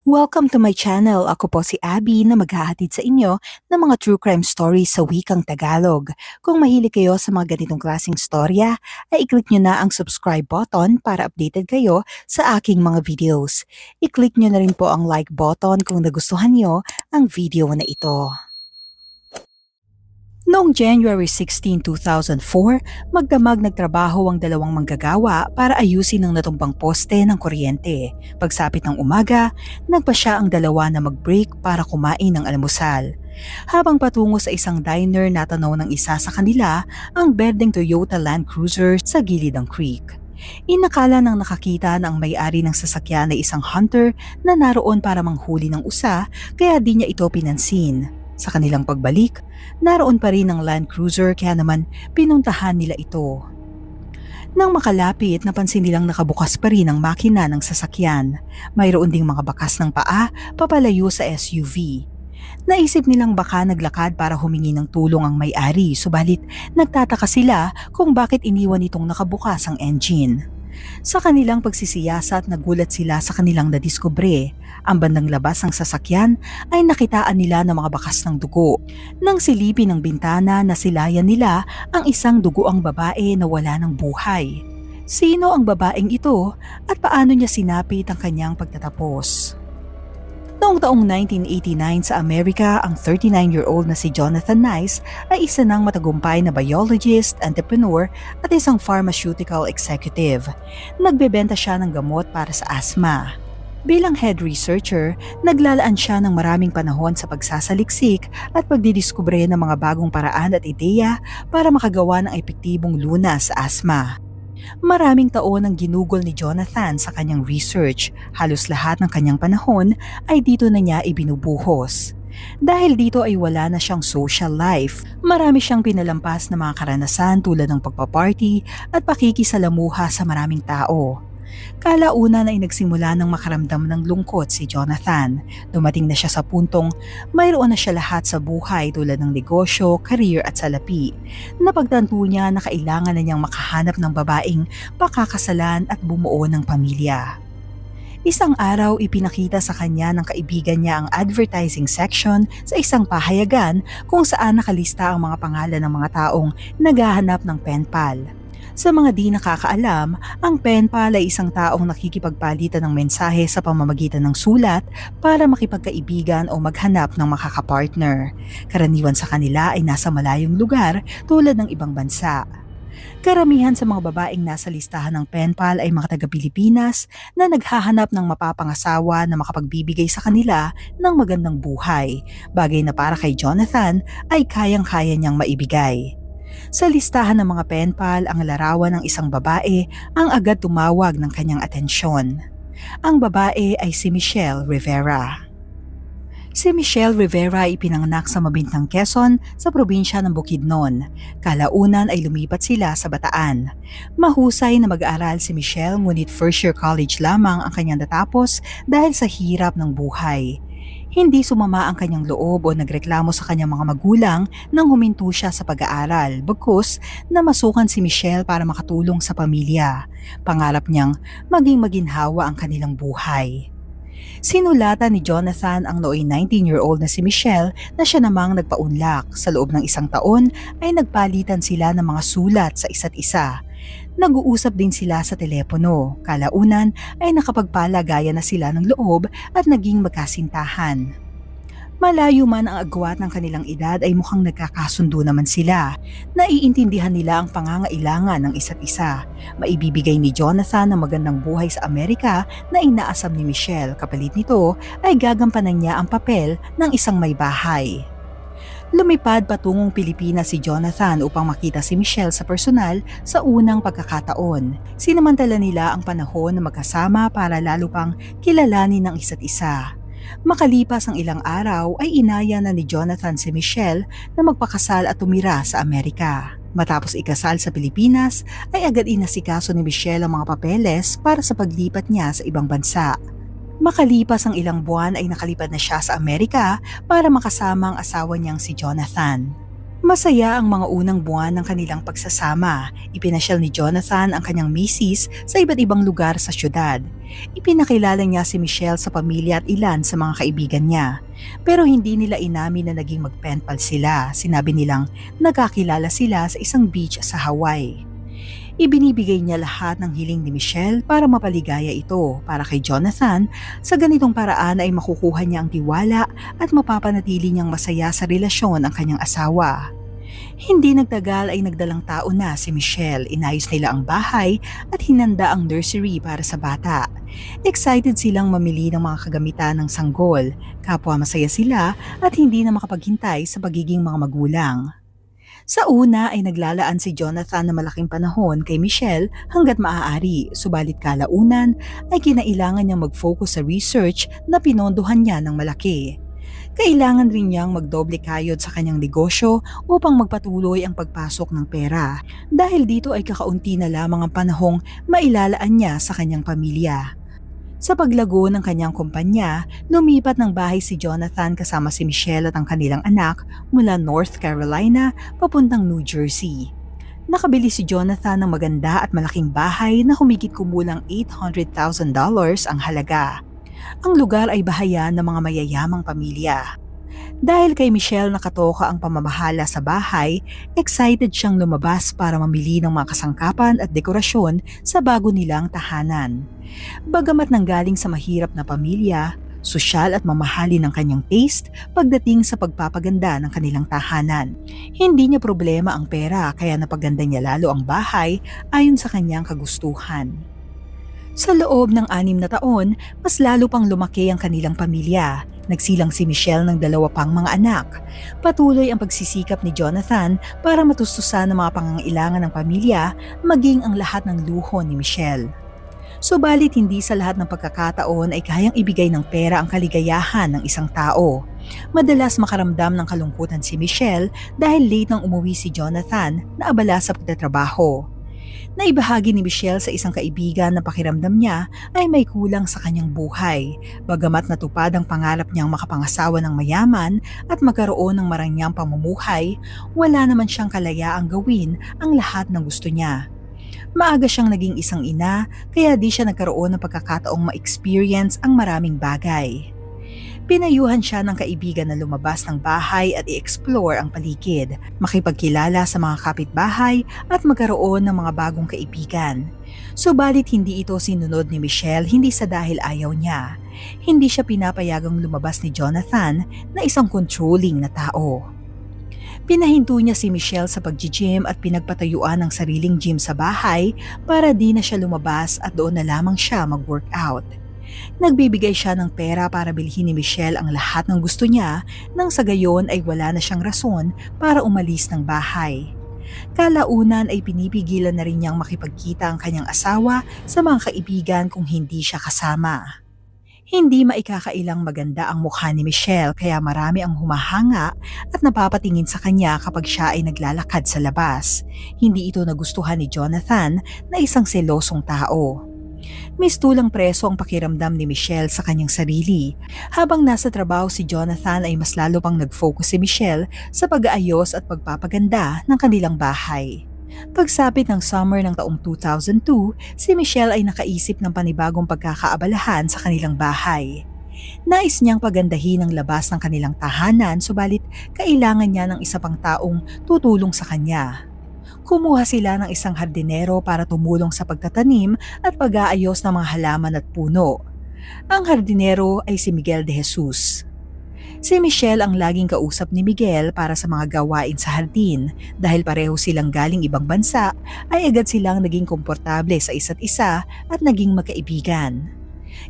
Welcome to my channel. Ako po si Abby na maghahatid sa inyo ng mga true crime stories sa wikang Tagalog. Kung mahilig kayo sa mga ganitong klaseng storya, ay i-click nyo na ang subscribe button para updated kayo sa aking mga videos. I-click nyo na rin po ang like button kung nagustuhan nyo ang video na ito. Noong January 16, 2004, magdamag nagtrabaho ang dalawang manggagawa para ayusin ang natumbang poste ng kuryente. Pagsapit ng umaga, nagpasya ang dalawa na mag-break para kumain ng almusal. Habang patungo sa isang diner, natanaw ng isa sa kanila ang berdeng Toyota Land Cruiser sa gilid ng creek. Inakala ng nakakita na ang may-ari ng sasakyan ay isang hunter na naroon para manghuli ng usa, kaya di niya ito pinansin. Sa kanilang pagbalik, naroon pa rin ang Land Cruiser kaya naman pinuntahan nila ito. Nang makalapit, napansin nilang nakabukas pa rin ang makina ng sasakyan. Mayroon ding mga bakas ng paa papalayo sa SUV. Naisip nilang baka naglakad para humingi ng tulong ang may-ari, subalit nagtataka sila kung bakit iniwan itong nakabukas ang engine. Sa kanilang pagsisiyasat, nagulat sila sa kanilang nadiskubre. Ang bandang labas ng sasakyan ay nakitaan nila ng mga bakas ng dugo. Nang silipin ng bintana, nasilayan nila ang isang dugoang babae na wala ng buhay. Sino ang babaeng ito at paano niya sinapit ang kanyang pagtatapos? Noong taong 1989 sa Amerika, ang 39-year-old na si Jonathan Nice ay isa ng matagumpay na biologist, entrepreneur at isang pharmaceutical executive. Nagbebenta siya ng gamot para sa asthma. Bilang head researcher, naglalaan siya ng maraming panahon sa pagsasaliksik at pagdidiskubre ng mga bagong paraan at ideya para makagawa ng epektibong lunas sa asthma. Maraming taon ang ginugol ni Jonathan sa kanyang research. Halos lahat ng kanyang panahon ay dito na niya ibinubuhos. Dahil dito ay wala na siyang social life. Marami siyang pinalampas na mga karanasan tulad ng pagpaparty at pakikisalamuha sa maraming tao. Kalaunan ay nagsimula ng makaramdam ng lungkot si Jonathan. Dumating na siya sa puntong mayroon na siya lahat sa buhay tulad ng negosyo, career at salapi. Napagtanto niya na kailangan na niyang makahanap ng babaeng pakakasalan at bumuo ng pamilya. Isang araw, ipinakita sa kanya ng kaibigan niya ang advertising section sa isang pahayagan kung saan nakalista ang mga pangalan ng mga taong naghahanap ng pen pal. Sa mga di nakakaalam, ang pen pal ay isang taong nakikipagpalitan ng mensahe sa pamamagitan ng sulat para makipagkaibigan o maghanap ng makakapartner. Karaniwan sa kanila ay nasa malayong lugar tulad ng ibang bansa. Karamihan sa mga babaeng nasa listahan ng pen pal ay mga taga-Pilipinas na naghahanap ng mapapangasawa na makapagbibigay sa kanila ng magandang buhay, bagay na para kay Jonathan ay kayang-kaya niyang maibigay. Sa listahan ng mga pen pal, ang larawan ng isang babae ang agad tumawag ng kanyang atensyon. Ang babae ay si Michelle Rivera. Si Michelle Rivera ay ipinanganak sa Mabintang, Quezon sa probinsya ng Bukidnon. Kalaunan ay lumipat sila sa Bataan. Mahusay na mag-aaral si Michelle ngunit first year college lamang ang kanyang natapos dahil sa hirap ng buhay. Hindi sumama ang kanyang loob o nagreklamo sa kanyang mga magulang nang huminto siya sa pag-aaral, bagkus na masukan si Michelle para makatulong sa pamilya. Pangarap niyang maging maginhawa ang kanilang buhay. Sinulatan ni Jonathan ang nooy 19-year-old na si Michelle na siya namang nagpaunlak. Sa loob ng isang taon ay nagpalitan sila ng mga sulat sa isa't isa. Nag-uusap din sila sa telepono. Kalaunan ay nakapagpalagayan na sila ng loob at naging magkasintahan. Malayo man ang agwat ng kanilang edad ay mukhang nagkakasundo naman sila. Naiintindihan nila ang pangangailangan ng isa't isa. Maibibigay ni Jonathan ang magandang buhay sa Amerika na inaasam ni Michelle. Kapalit nito ay gagampanan niya ang papel ng isang may bahay. Lumipad patungong Pilipinas si Jonathan upang makita si Michelle sa personal sa unang pagkakataon. Sinamantala nila ang panahon na magkasama para lalo pang kilalanin ng isa't isa. Makalipas ang ilang araw ay inaya na ni Jonathan si Michelle na magpakasal at tumira sa Amerika. Matapos ikasal sa Pilipinas ay agad inasikaso ni Michelle ang mga papeles para sa paglipat niya sa ibang bansa. Makalipas ang ilang buwan ay nakalipad na siya sa Amerika para makasama ang asawa niyang si Jonathan. Masaya ang mga unang buwan ng kanilang pagsasama. Ipinasyal ni Jonathan ang kanyang misis sa iba't ibang lugar sa syudad. Ipinakilala niya si Michelle sa pamilya at ilan sa mga kaibigan niya. Pero hindi nila inamin na naging mag-penpal sila. Sinabi nilang nagkakilala sila sa isang beach sa Hawaii. Ibinibigay niya lahat ng hiling ni Michelle para mapaligaya ito. Para kay Jonathan, sa ganitong paraan ay makukuha niya ang tiwala at mapapanatili niyang masaya sa relasyon ang kanyang asawa. Hindi nagtagal ay nagdalang tao na si Michelle. Inayos nila ang bahay at hinanda ang nursery para sa bata. Excited silang mamili ng mga kagamitan ng sanggol. Kapwa masaya sila at hindi na makapaghintay sa pagiging mga magulang. Sa una ay naglalaan si Jonathan na malaking panahon kay Michelle hanggat maaari, subalit kalaunan ay kinailangan niyang mag-focus sa research na pinondohan niya ng malaki. Kailangan rin niyang magdoble kayod sa kanyang negosyo upang magpatuloy ang pagpasok ng pera dahil dito ay kakaunti na lamang ang panahong mailalaan niya sa kanyang pamilya. Sa paglago ng kanyang kumpanya, lumipat ng bahay si Jonathan kasama si Michelle at ang kanilang anak mula North Carolina papuntang New Jersey. Nakabili si Jonathan ng maganda at malaking bahay na humigit kumulang $800,000 ang halaga. Ang lugar ay bahayan ng mga mayayamang pamilya. Dahil kay Michelle nakatoka ang pamamahala sa bahay, excited siyang lumabas para mamili ng mga kasangkapan at dekorasyon sa bago nilang tahanan. Bagamat nanggaling sa mahirap na pamilya, sosyal at mamahalin ng kanyang taste pagdating sa pagpapaganda ng kanilang tahanan. Hindi niya problema ang pera kaya napaganda niya lalo ang bahay ayon sa kanyang kagustuhan. Sa loob ng 6 na taon, mas lalo pang lumaki ang kanilang pamilya. Nagsilang si Michelle ng 2 pang mga anak. Patuloy ang pagsisikap ni Jonathan para matustusan ang mga pangangailangan ng pamilya, maging ang lahat ng luho ni Michelle. Subalit hindi sa lahat ng pagkakataon ay kayang ibigay ng pera ang kaligayahan ng isang tao. Madalas makaramdam ng kalungkutan si Michelle dahil late nang umuwi si Jonathan na abala sa pagtatrabaho. Naibahagi ni Michelle sa isang kaibigan na pakiramdam niya ay may kulang sa kanyang buhay. Bagamat natupad ang pangarap niyang makapangasawa ng mayaman at magkaroon ng marangyang pamumuhay, wala naman siyang kalayaang gawin ang lahat ng gusto niya. Maaga siyang naging isang ina kaya di siya nagkaroon ng pagkakataong ma-experience ang maraming bagay. Pinayuhan siya ng kaibigan na lumabas ng bahay at i-explore ang paligid, makipagkilala sa mga kapitbahay at magkaroon ng mga bagong kaibigan. Subalit hindi ito sinunod ni Michelle hindi sa dahil ayaw niya. Hindi siya pinapayagang lumabas ni Jonathan na isang controlling na tao. Pinahinto niya si Michelle sa pag-gym at pinagpatayuan ng sariling gym sa bahay para di na siya lumabas at doon na lamang siya mag-workout. Nagbibigay siya ng pera para bilhin ni Michelle ang lahat ng gusto niya nang sa gayon ay wala na siyang rason para umalis ng bahay. Kalaunan ay pinipigilan na rin niyang makipagkita ang kanyang asawa sa mga kaibigan kung hindi siya kasama. Hindi maikakailang maganda ang mukha ni Michelle kaya marami ang humahanga at napapatingin sa kanya kapag siya ay naglalakad sa labas. Hindi ito nagustuhan ni Jonathan na isang selosong tao. Mistulang preso ang pakiramdam ni Michelle sa kanyang sarili. Habang nasa trabaho si Jonathan ay mas lalo pang nag-focus si Michelle sa pag-aayos at pagpapaganda ng kanilang bahay. Pagsapit ng summer ng taong 2002, si Michelle ay nakaisip ng panibagong pagkakaabalahan sa kanilang bahay. Nais niyang pagandahin ang labas ng kanilang tahanan subalit kailangan niya ng isa pang taong tutulong sa kanya. Kumuha sila ng isang hardinero para tumulong sa pagtatanim at pag-aayos ng mga halaman at puno. Ang hardinero ay si Miguel de Jesus. Si Michelle ang laging kausap ni Miguel para sa mga gawain sa hardin. Dahil pareho silang galing ibang bansa, ay agad silang naging komportable sa isa't isa at naging magkaibigan.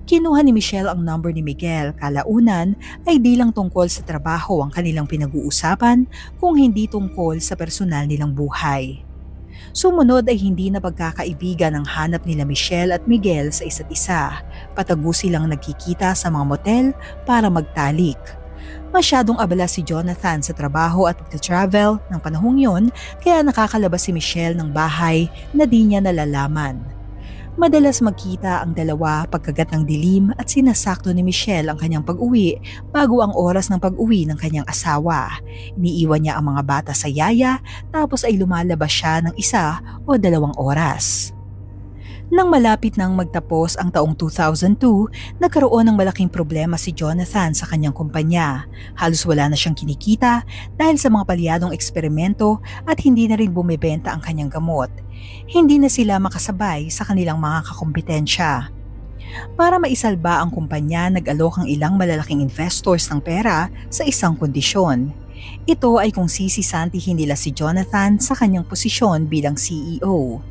Kinuha ni Michelle ang number ni Miguel, kalaunan ay di lang tungkol sa trabaho ang kanilang pinag-uusapan kung hindi tungkol sa personal nilang buhay. Sumunod ay hindi na pagkakaibigan ang hanap nila Michelle at Miguel sa isa't isa. Patago silang nagkikita sa mga motel para magtalik. Masyadong abala si Jonathan sa trabaho at pagta-travel ng panahong yon kaya nakakalabas si Michelle ng bahay na di niya nalalaman. Madalas magkita ang dalawa pagkagat ng dilim at sinasakto ni Michelle ang kanyang pag-uwi bago ang oras ng pag-uwi ng kanyang asawa. Iniiwan niya ang mga bata sa yaya tapos ay lumalabas siya ng 1 o 2 oras. Nang malapit nang magtapos ang taong 2002, nagkaroon ng malaking problema si Jonathan sa kanyang kumpanya. Halos wala na siyang kinikita dahil sa mga palyadong eksperimento at hindi na rin bumibenta ang kanyang gamot. Hindi na sila makasabay sa kanilang mga kakumpetensya. Para maisalba ang kumpanya, nag-alok ang ilang malalaking investors ng pera sa isang kondisyon. Ito ay kung sisisantihin nila si Jonathan sa kanyang posisyon bilang CEO.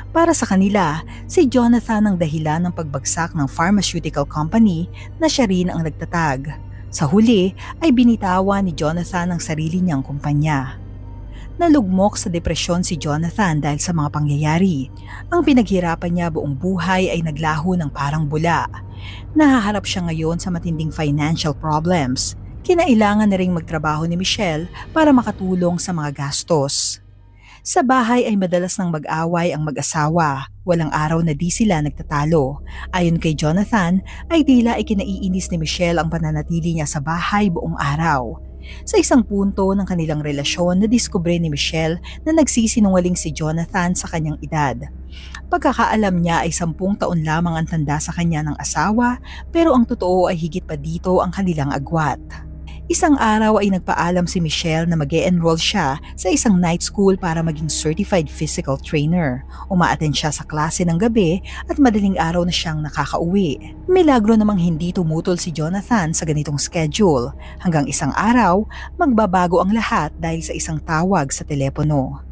Para sa kanila, si Jonathan ang dahilan ng pagbagsak ng pharmaceutical company na siya rin ang nagtatag. Sa huli ay binitawan ni Jonathan ang sarili niyang kumpanya. Nalugmok sa depresyon si Jonathan dahil sa mga pangyayari. Ang pinaghirapan niya buong buhay ay naglaho ng parang bula. Nahaharap siya ngayon sa matinding financial problems. Kinailangan na ring magtrabaho ni Michelle para makatulong sa mga gastos. Sa bahay ay madalas nang mag-away ang mag-asawa. Walang araw na di sila nagtatalo. Ayon kay Jonathan, ay tila ikinaiinis ni Michelle ang pananatili niya sa bahay buong araw. Sa isang punto ng kanilang relasyon, nadiskubre ni Michelle na nagsisinungaling si Jonathan sa kanyang edad. Pagkakaalam niya ay 10 taon lamang ang tanda sa kanya ng asawa, pero ang totoo ay higit pa dito ang kanilang agwat. Isang araw ay nagpaalam si Michelle na mag-e-enroll siya sa isang night school para maging certified physical trainer. Uma-attend siya sa klase ng gabi at madaling araw na siyang nakakauwi. Milagro namang hindi tumutol si Jonathan sa ganitong schedule. Hanggang isang araw, magbabago ang lahat dahil sa isang tawag sa telepono.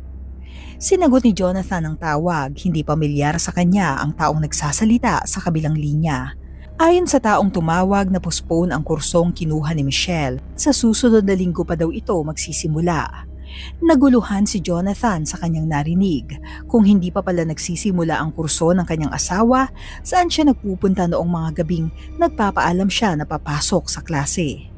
Sinagot ni Jonathan ang tawag, hindi pamilyar sa kanya ang taong nagsasalita sa kabilang linya. Ayon sa taong tumawag, na postpone ang kursong kinuha ni Michelle. Sa susunod na linggo pa daw ito magsisimula. Naguluhan si Jonathan sa kanyang narinig. Kung hindi pa pala nagsisimula ang kurso ng kanyang asawa, saan siya nagpupunta noong mga gabing nagpapaalam siya na papasok sa klase?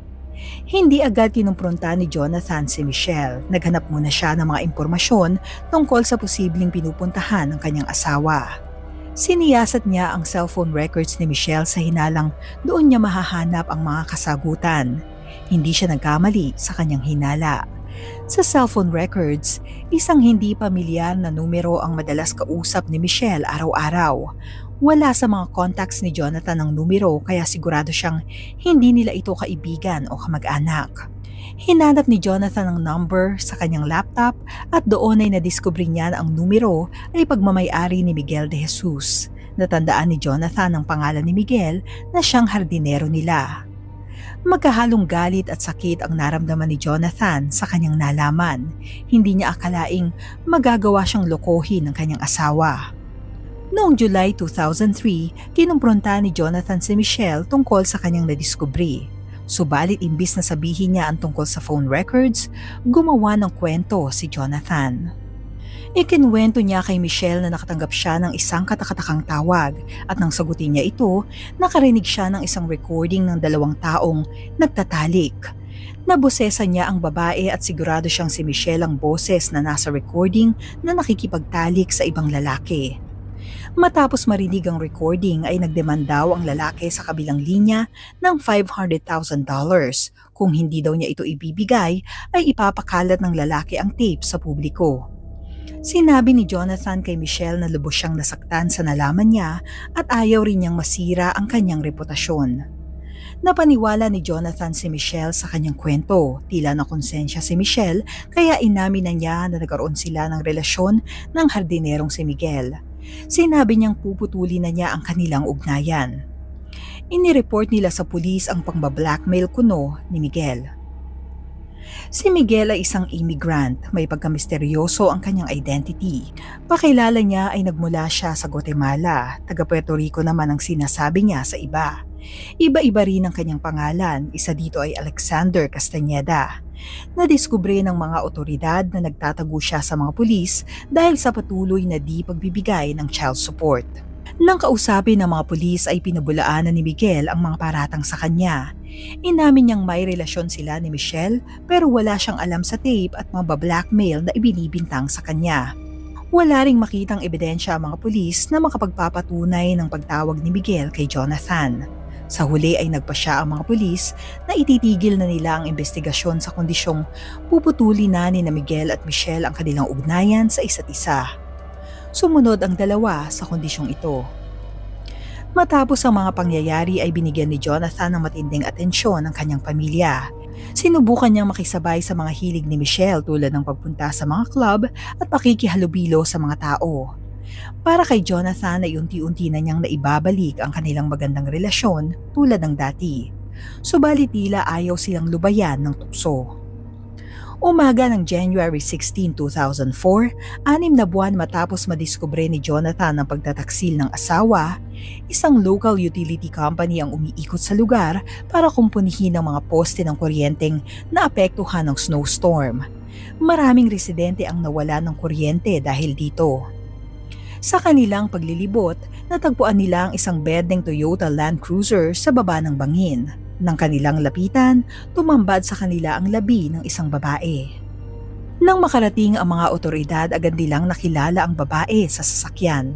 Hindi agad kinumpronta ni Jonathan si Michelle. Naghanap muna siya ng mga impormasyon tungkol sa posibleng pinupuntahan ng kanyang asawa. Siniyasat niya ang cellphone records ni Michelle sa hinalang doon niya mahahanap ang mga kasagutan. Hindi siya nagkamali sa kanyang hinala. Sa cellphone records, isang hindi pamilyar na numero ang madalas kausap ni Michelle araw-araw. Wala sa mga contacts ni Jonathan ang numero kaya sigurado siyang hindi nila ito kaibigan o kamag-anak. Hinanap ni Jonathan ang number sa kanyang laptop at doon ay nadiskubre niya na ang numero ay pagmamay-ari ni Miguel de Jesus. Natandaan ni Jonathan ang pangalan ni Miguel na siyang hardinero nila. Magkahalong galit at sakit ang naramdaman ni Jonathan sa kanyang nalaman. Hindi niya akalaing magagawa siyang lokohin ng kanyang asawa. Noong July 2003, kinumpronta ni Jonathan si Michelle tungkol sa kanyang nadiskubre. Subalit imbis na sabihin niya ang tungkol sa phone records, gumawa ng kwento si Jonathan. Ikinwento niya kay Michelle na nakatanggap siya ng isang katakatakang tawag at nang sagutin niya ito, nakarinig siya ng isang recording ng 2 taong nagtatalik. Nabosesa niya ang babae at sigurado siyang si Michelle ang boses na nasa recording na nakikipagtalik sa ibang lalaki. Matapos marinig ang recording ay nagdemand daw ang lalaki sa kabilang linya ng $500,000. Kung hindi daw niya ito ibibigay, ay ipapakalat ng lalaki ang tape sa publiko. Sinabi ni Jonathan kay Michelle na lubos siyang nasaktan sa nalaman niya at ayaw rin niyang masira ang kanyang reputasyon. Napaniwala ni Jonathan si Michelle sa kanyang kwento. Tila na konsensya si Michelle kaya inamin na niya na nagkaroon sila ng relasyon ng hardinerong si Miguel. Sinabi niyang puputulin na niya ang kanilang ugnayan. Inireport nila sa pulis ang pangbablackmail kuno ni Miguel. Si Miguel ay isang immigrant, may pagkamisteryoso ang kanyang identity. Pakilala niya ay nagmula siya sa Guatemala, taga Puerto Rico naman ang sinasabi niya sa iba. Iba-iba rin ang kanyang pangalan, isa dito ay Alexander Castañeda. Nadiskubre ng mga otoridad na nagtatago siya sa mga pulis dahil sa patuloy na di pagbibigay ng child support. Nang kausapin ng mga pulis ay pinabulaanan ni Miguel ang mga paratang sa kanya. Inamin niyang may relasyon sila ni Michelle pero wala siyang alam sa tape at mga blackmail na ibinibintang sa kanya. Wala ring makitang ebidensya ang mga pulis na makapagpapatunay ng pagtawag ni Miguel kay Jonathan. Sa huli ay nagpasya ang mga pulis na ititigil na nila ang investigasyon sa kondisyong puputuli na ni Miguel at Michelle ang kanilang ugnayan sa isa't isa. Sumunod ang dalawa sa kondisyong ito. Matapos ang mga pangyayari ay binigyan ni Jonathan ng matinding atensyon ng kanyang pamilya. Sinubukan niyang makisabay sa mga hilig ni Michelle tulad ng pagpunta sa mga club at pakikihalubilo sa mga tao. Para kay Jonathan ay unti-unti na niyang naibabalik ang kanilang magandang relasyon tulad ng dati. Subalit tila ayaw silang lubayan ng tukso. Umaga ng January 16, 2004, 6 na buwan matapos madiskubre ni Jonathan ang pagtataksil ng asawa, isang local utility company ang umiikot sa lugar para kumpunihin ang mga poste ng kuryenteng naapektuhan ng snowstorm. Maraming residente ang nawala ng kuryente dahil dito. Sa kanilang paglilibot, natagpuan nila ang isang bedeng Toyota Land Cruiser sa baba ng bangin. Nang kanilang lapitan, tumambad sa kanila ang labi ng isang babae. Nang makarating ang mga otoridad, agad nilang nakilala ang babae sa sasakyan.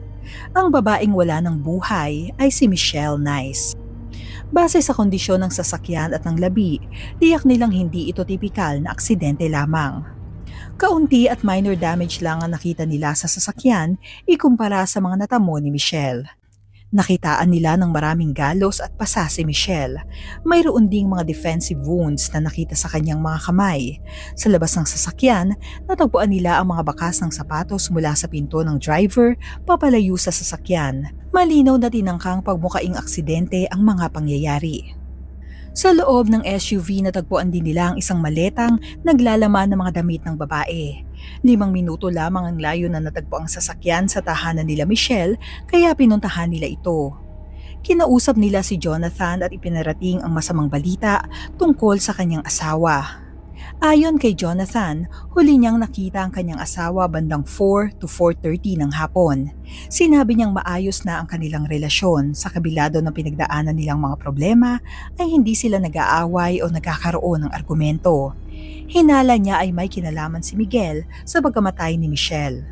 Ang babaeng wala ng buhay ay si Michelle Nice. Base sa kondisyon ng sasakyan at ng labi, tiyak nilang hindi ito tipikal na aksidente lamang. Kaunti at minor damage lang ang nakita nila sa sasakyan ikumpara sa mga natamo ni Michelle. Nakitaan nila ng maraming galos at pasa si Michelle. Mayroon ding mga defensive wounds na nakita sa kanyang mga kamay. Sa labas ng sasakyan, natagpuan nila ang mga bakas ng sapatos mula sa pinto ng driver papalayo sa sasakyan. Malinaw na tinangkang pagmukaing aksidente ang mga pangyayari. Sa loob ng SUV natagpuan din nila ang isang maletang naglalaman ng mga damit ng babae. 5 minuto lamang ang layo na natagpo ang sasakyan sa tahanan nila Michelle kaya pinuntahan nila ito. Kinausap nila si Jonathan at ipinarating ang masamang balita tungkol sa kanyang asawa. Ayon kay Jonathan, huli niyang nakita ang kanyang asawa bandang 4 to 4:30 ng hapon. Sinabi niyang maayos na ang kanilang relasyon sa kabila daw ng pinagdaanan nilang mga problema ay hindi sila nag-aaway o nagkakaroon ng argumento. Hinala niya ay may kinalaman si Miguel sa pagkamatay ni Michelle.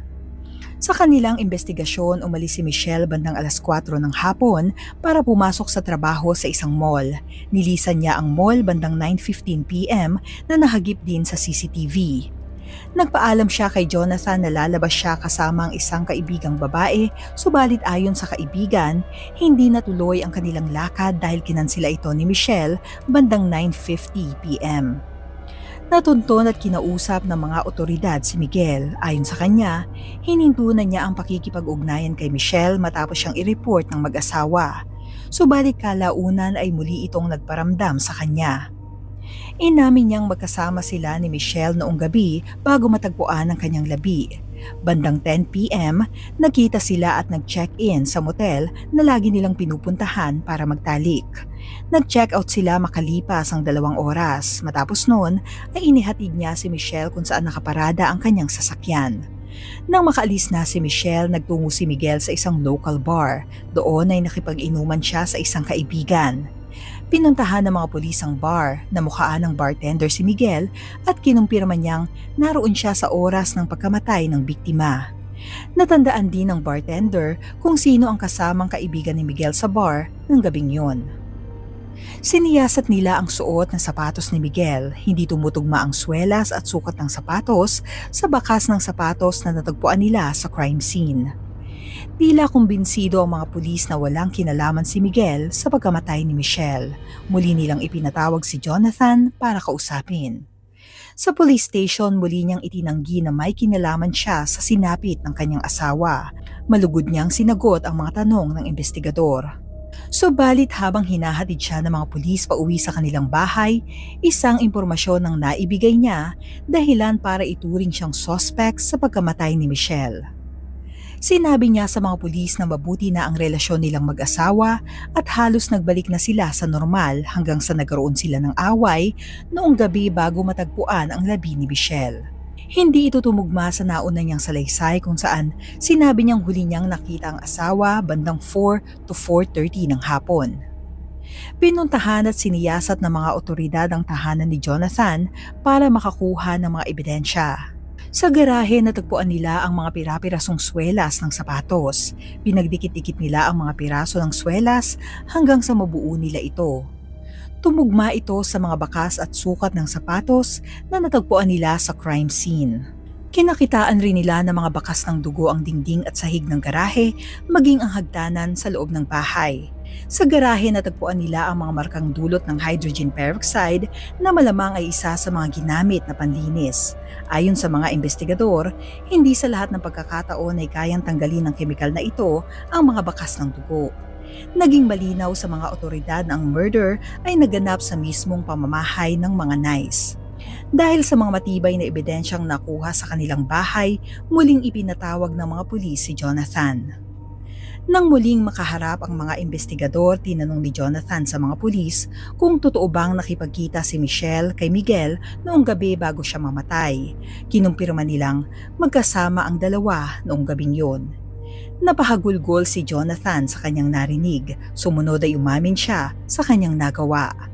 Sa kanilang investigasyon, umalis si Michelle bandang 4:00 ng hapon para pumasok sa trabaho sa isang mall. Nilisan niya ang mall bandang 9:15 p.m. na nahagip din sa CCTV. Nagpaalam siya kay Jonathan na lalabas siya kasama ang isang kaibigang babae, subalit ayon sa kaibigan, hindi natuloy ang kanilang lakad dahil kinansela ito ni Michelle bandang 9:50 p.m. Natunton at kinausap ng mga otoridad si Miguel. Ayon sa kanya, hinintunan niya ang pakikipag-ugnayan kay Michelle matapos siyang i-report ng mag-asawa. Subalit kalaunan ay muli itong nagparamdam sa kanya. Inamin niyang magkasama sila ni Michelle noong gabi bago matagpuan ang kanyang labi. Bandang 10 p.m., nagkita sila at nag-check-in sa motel na lagi nilang pinupuntahan para magtalik. Nag-check out sila makalipas ang 2 oras. Matapos noon ay inihatid niya si Michelle kung saan nakaparada ang kanyang sasakyan. Nang makaalis na si Michelle, nagtungo si Miguel sa isang local bar. Doon ay nakipag-inuman siya sa isang kaibigan. Pinuntahan ng mga pulis ang bar, namukhaan ng bartender si Miguel at kinumpirma niyang naroon siya sa oras ng pagkamatay ng biktima. Natandaan din ng bartender kung sino ang kasamang kaibigan ni Miguel sa bar ng gabing yun. Siniyasat nila ang suot ng sapatos ni Miguel, hindi tumutugma ang swelas at sukat ng sapatos sa bakas ng sapatos na natagpuan nila sa crime scene. Tila kumbinsido ang mga pulis na walang kinalaman si Miguel sa pagkamatay ni Michelle. Muli nilang ipinatawag si Jonathan para kausapin. Sa police station, muli niyang itinanggi na may kinalaman siya sa sinapit ng kanyang asawa. Malugod niyang sinagot ang mga tanong ng investigador. Subalit habang hinahatid siya ng mga pulis pauwi sa kanilang bahay, isang impormasyon ang naibigay niya dahilan para ituring siyang suspect sa pagkamatay ni Michelle. Sinabi niya sa mga pulis na mabuti na ang relasyon nilang mag-asawa at halos nagbalik na sila sa normal hanggang sa nagkaroon sila ng away noong gabi bago matagpuan ang labi ni Michelle. Hindi ito tumugma sa nauna niyang salaysay kung saan sinabi niyang huli niyang nakita ang asawa bandang 4 to 4:30 ng hapon. Pinuntahan at siniyasat ng mga otoridad ang tahanan ni Jonathan para makakuha ng mga ebidensya. Sa garahe natagpuan nila ang mga pira-pirasong swelas ng sapatos. Pinagdikit-dikit nila ang mga piraso ng swelas hanggang sa mabuo nila ito. Tumugma ito sa mga bakas at sukat ng sapatos na natagpuan nila sa crime scene. Kinakitaan rin nila na mga bakas ng dugo ang dingding at sahig ng garahe, maging ang hagdanan sa loob ng bahay. Sa garahe natagpuan nila ang mga markang dulot ng hydrogen peroxide na malamang ay isa sa mga ginamit na panlinis. Ayon sa mga investigador, hindi sa lahat ng pagkakataon ay kayang tanggalin ng kemikal na ito ang mga bakas ng dugo. Naging malinaw sa mga otoridad na ang murder ay naganap sa mismong pamamahay ng mga nice. Dahil sa mga matibay na ebidensyang nakuha sa kanilang bahay, muling ipinatawag ng mga pulis si Jonathan. Nang muling makaharap ang mga investigador, tinanong ni Jonathan sa mga pulis kung totoo bang nakipagkita si Michelle kay Miguel noong gabi bago siya mamatay. Kinumpirma nilang magkasama ang dalawa noong gabing yon. Napahagulgol si Jonathan sa kanyang narinig, sumunod ay umamin siya sa kanyang nagawa.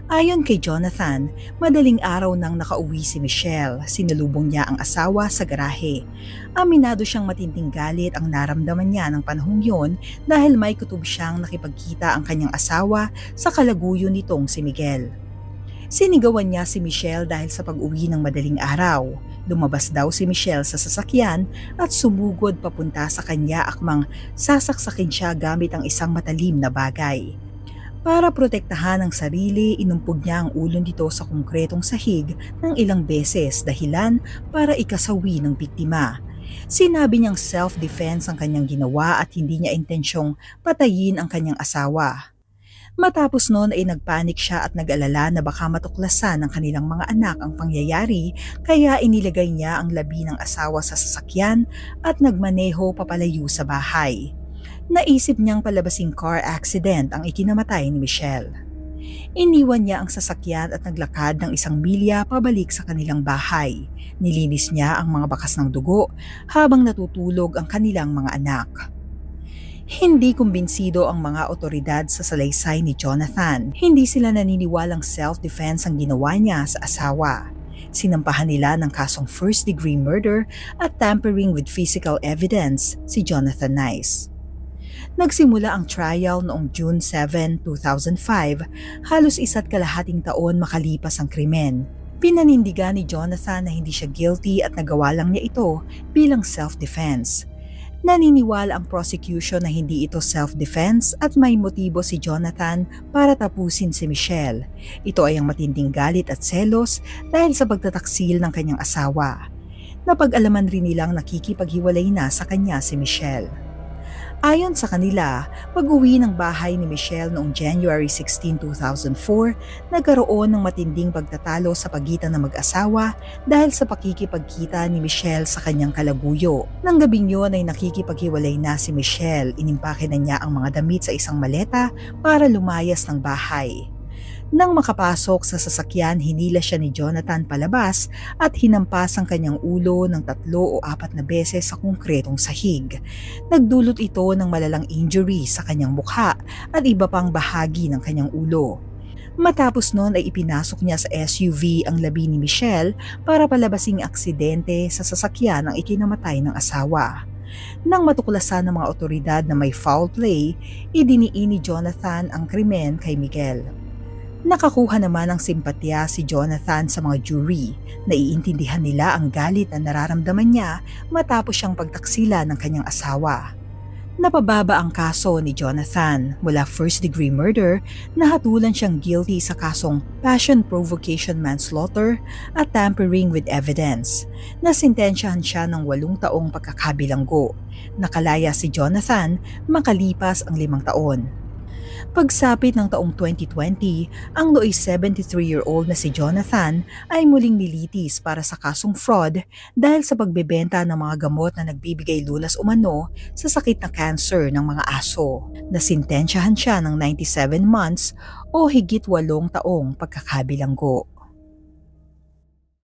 Ayon kay Jonathan, madaling araw nang nakauwi si Michelle, sinalubong niya ang asawa sa garahe. Aminado siyang matinding galit ang naramdaman niya ng panahong yon dahil may kutob siyang nakipagkita ang kanyang asawa sa kalaguyo nitong si Miguel. Sinigawan niya si Michelle dahil sa pag-uwi ng madaling araw. Lumabas daw si Michelle sa sasakyan at sumugod papunta sa kanya akmang sasaksakin siya gamit ang isang matalim na bagay. Para protektahan ang sarili, inumpog niya ang ulo nito sa konkretong sahig ng ilang beses dahilan para ikasawi ng biktima. Sinabi niyang self-defense ang kanyang ginawa at hindi niya intensyong patayin ang kanyang asawa. Matapos noon ay nagpanik siya at nag-alala na baka matuklasan ng kanilang mga anak ang pangyayari kaya inilagay niya ang labi ng asawa sa sasakyan at nagmaneho papalayo sa bahay. Naisip niyang palabasing car accident ang ikinamatay ni Michelle. Iniwan niya ang sasakyan at naglakad ng 1 milya pabalik sa kanilang bahay. Nilinis niya ang mga bakas ng dugo habang natutulog ang kanilang mga anak. Hindi kumbinsido ang mga otoridad sa salaysay ni Jonathan. Hindi sila naniniwalang self-defense ang ginawa niya sa asawa. Sinampahan nila ng kasong first-degree murder at tampering with physical evidence si Jonathan Nice. Nagsimula ang trial noong June 7, 2005, halos 1.5 taon makalipas ang krimen. Pinanindigan ni Jonathan na hindi siya guilty at nagawa lang niya ito bilang self-defense. Naniniwala ang prosecution na hindi ito self-defense at may motibo si Jonathan para tapusin si Michelle. Ito ay ang matinding galit at selos dahil sa pagtataksil ng kanyang asawa. Napag-alaman rin nilang nakikipaghiwalay na sa kanya si Michelle. Ayon sa kanila, pag-uwi ng bahay ni Michelle noong January 16, 2004, nagkaroon ng matinding pagtatalo sa pagitan ng mag-asawa dahil sa pakikipagkita ni Michelle sa kanyang kalaguyo. Nang gabing yun ay nakikipaghiwalay na si Michelle, inimpake na niya ang mga damit sa isang maleta para lumayas ng bahay. Nang makapasok sa sasakyan, hinila siya ni Jonathan palabas at hinampas ang kanyang ulo ng 3 o 4 na beses sa konkretong sahig. Nagdulot ito ng malalang injury sa kanyang mukha at iba pang bahagi ng kanyang ulo. Matapos noon ay ipinasok niya sa SUV ang labi ni Michelle para palabasing aksidente sa sasakyan ang ikinamatay ng asawa. Nang matuklasan ng mga otoridad na may foul play, idiniin ni Jonathan ang krimen kay Miguel. Nakakuha naman ng simpatya si Jonathan sa mga jury. Naiintindihan nila ang galit na nararamdaman niya matapos siyang pagtaksila ng kanyang asawa. Napababa ang kaso ni Jonathan mula first-degree murder, nahatulan siyang guilty sa kasong passion provocation manslaughter at tampering with evidence. Nasintensyahan siya ng 8 taong pagkakabilanggo. Nakalaya si Jonathan makalipas ang 5 taon. Pagsapit ng taong 2020, ang nooy 73-year-old na si Jonathan ay muling nilitis para sa kasong fraud dahil sa pagbebenta ng mga gamot na nagbibigay lunas umano sa sakit na cancer ng mga aso. Nasintensyahan siya ng 97 months o higit 8 taong pagkakabilanggo.